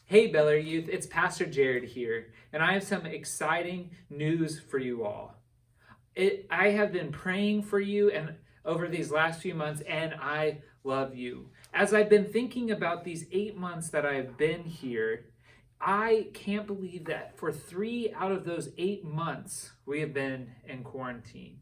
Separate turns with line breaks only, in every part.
Hey, Bel Air Youth, it's Pastor Jared here, and I have some exciting news for you all. I have been praying for you and over these last few months, and I love you. As I've been thinking about these 8 months that I've been here, I can't believe that for 3 out of those 8 months we have been in quarantine.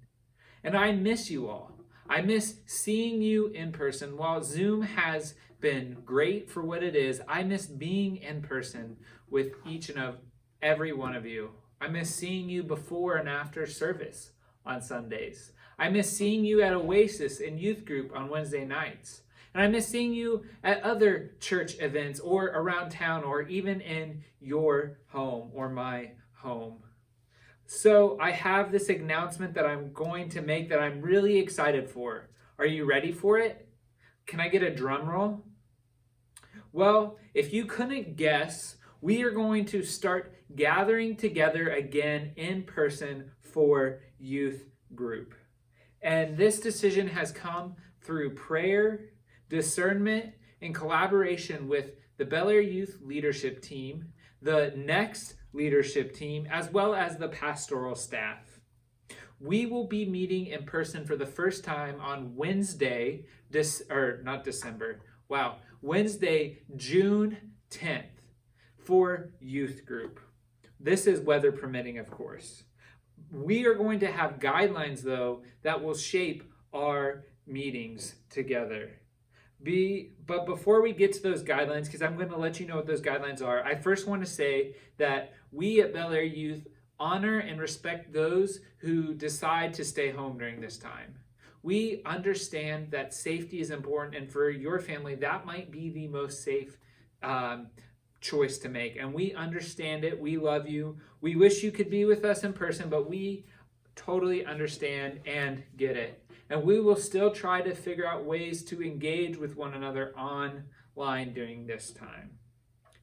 And I miss you all. I miss seeing you in person. While Zoom has been great for what it is, I miss being in person with each and every one of you. I miss seeing you before and after service on Sundays. I miss seeing you at Oasis and youth group on Wednesday nights. And I miss seeing you at other church events or around town or even in your home or my home. So I have this announcement that I'm going to make that I'm really excited for. Are you ready for it? Can I get a drum roll? Well, if you couldn't guess, we are going to start gathering together again in person for youth group. And this decision has come through prayer, discernment, and collaboration with the Bel Air Youth Leadership Team, the Next leadership team, as well as the pastoral staff. We will be meeting in person for the first time on Wednesday, Wednesday, June 10th for youth group. This is weather permitting, of course. We are going to have guidelines, though, that will shape our meetings together. But before we get to those guidelines, because I'm going to let you know what those guidelines are, I first want to say that we at Bel Air Youth honor and respect those who decide to stay home during this time. We understand that safety is important, and for your family, that might be the most safe choice to make. And we understand it. We love you. We wish you could be with us in person, but we totally understand and get it. And we will still try to figure out ways to engage with one another online during this time.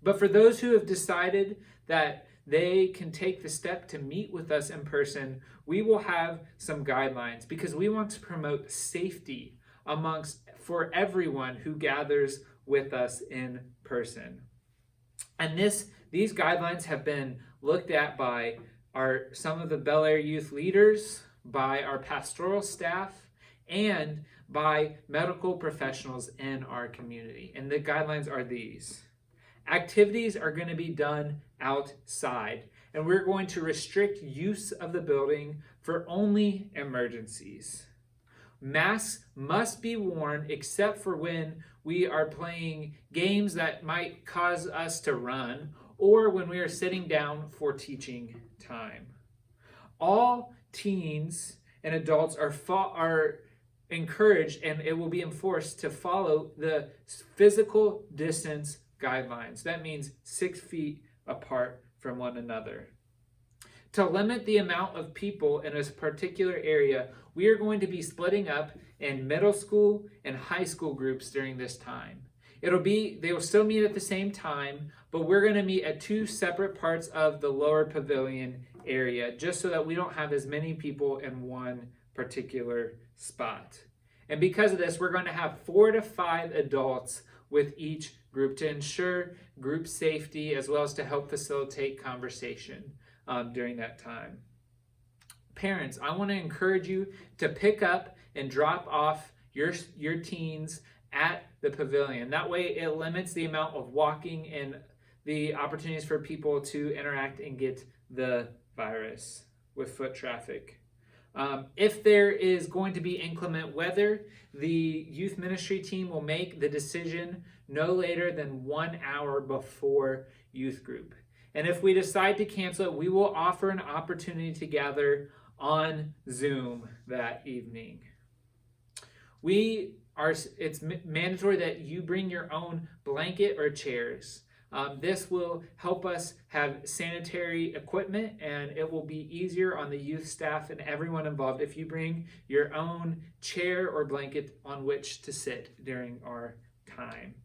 But for those who have decided that they can take the step to meet with us in person, we will have some guidelines because we want to promote safety for everyone who gathers with us in person. And these guidelines have been looked at by some of the Bel Air Youth leaders, by our pastoral staff, and by medical professionals in our community. And the guidelines are these. Activities are going to be done outside, and we're going to restrict use of the building for only emergencies. Masks must be worn except for when we are playing games that might cause us to run or when we are sitting down for teaching time. All teens and adults are encouraged, and it will be enforced to follow the physical distance guidelines. That means 6 feet apart from one another. To limit the amount of people in a particular area, we are going to be splitting up in middle school and high school groups during this time. They will still meet at the same time, but we're going to meet at 2 separate parts of the lower pavilion area, just so that we don't have as many people in one particular spot. And because of this, we're going to have 4 to 5 adults with each group to ensure group safety as well as to help facilitate conversation during that time. Parents, I want to encourage you to pick up and drop off your teens at the pavilion. That way it limits the amount of walking and the opportunities for people to interact and get the virus with foot traffic. If there is going to be inclement weather, the youth ministry team will make the decision no later than 1 hour before youth group. And if we decide to cancel it, we will offer an opportunity to gather on Zoom that evening. It's mandatory that you bring your own blanket or chairs. This will help us have sanitary equipment, and it will be easier on the youth staff and everyone involved if you bring your own chair or blanket on which to sit during our time.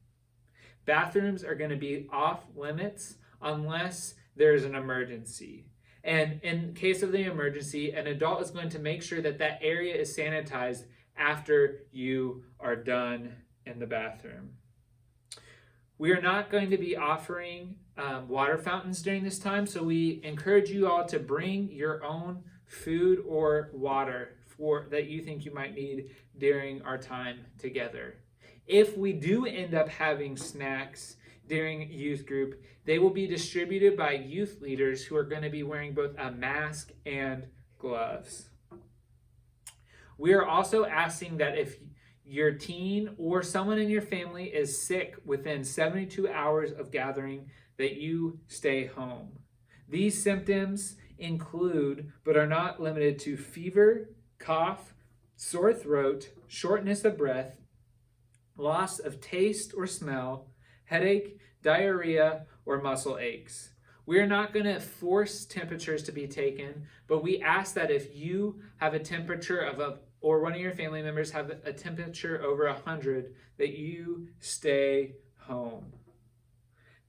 Bathrooms are going to be off limits unless there's an emergency. And in case of the emergency, an adult is going to make sure that that area is sanitized after you are done in the bathroom. We are not going to be offering water fountains during this time, so we encourage you all to bring your own food or water that you think you might need during our time together. If we do end up having snacks during youth group, they will be distributed by youth leaders who are going to be wearing both a mask and gloves. We are also asking that if your teen or someone in your family is sick within 72 hours of gathering, that you stay home. These symptoms include, but are not limited to, fever, cough, sore throat, shortness of breath, loss of taste or smell, headache, diarrhea, or muscle aches. We are not going to force temperatures to be taken, but we ask that if you have a temperature or one of your family members have a temperature over 100, that you stay home.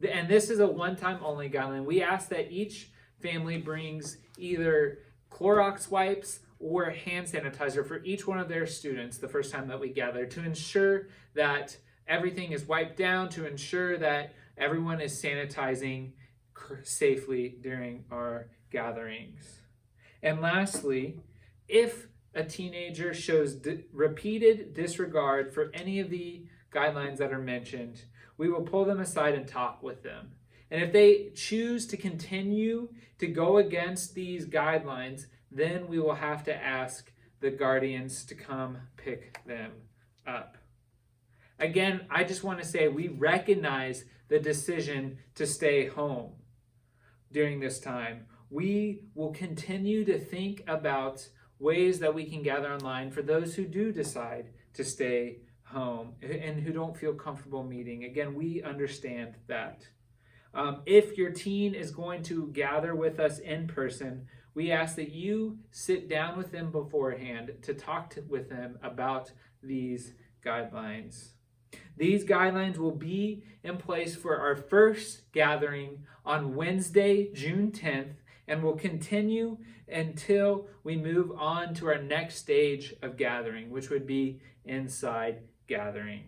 And this is a one-time only guideline. We ask that each family brings either Clorox wipes or hand sanitizer for each one of their students the first time that we gather, to ensure that everything is wiped down, to ensure that everyone is sanitizing safely during our gatherings. And lastly, if a teenager shows repeated disregard for any of the guidelines that are mentioned, we will pull them aside and talk with them. And if they choose to continue to go against these guidelines, then we will have to ask the guardians to come pick them up. Again, I just want to say we recognize the decision to stay home during this time. We will continue to think about ways that we can gather online for those who do decide to stay home and who don't feel comfortable meeting. Again, we understand that. If your teen is going to gather with us in person, we ask that you sit down with them beforehand to talk with them about these guidelines. These guidelines will be in place for our first gathering on Wednesday, June 10th, and will continue until we move on to our next stage of gathering, which would be inside gathering.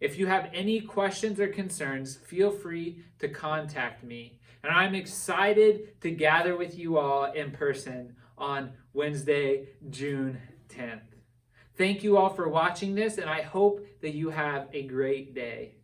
If you have any questions or concerns, feel free to contact me. And I'm excited to gather with you all in person on Wednesday, June 10th. Thank you all for watching this, and I hope that you have a great day.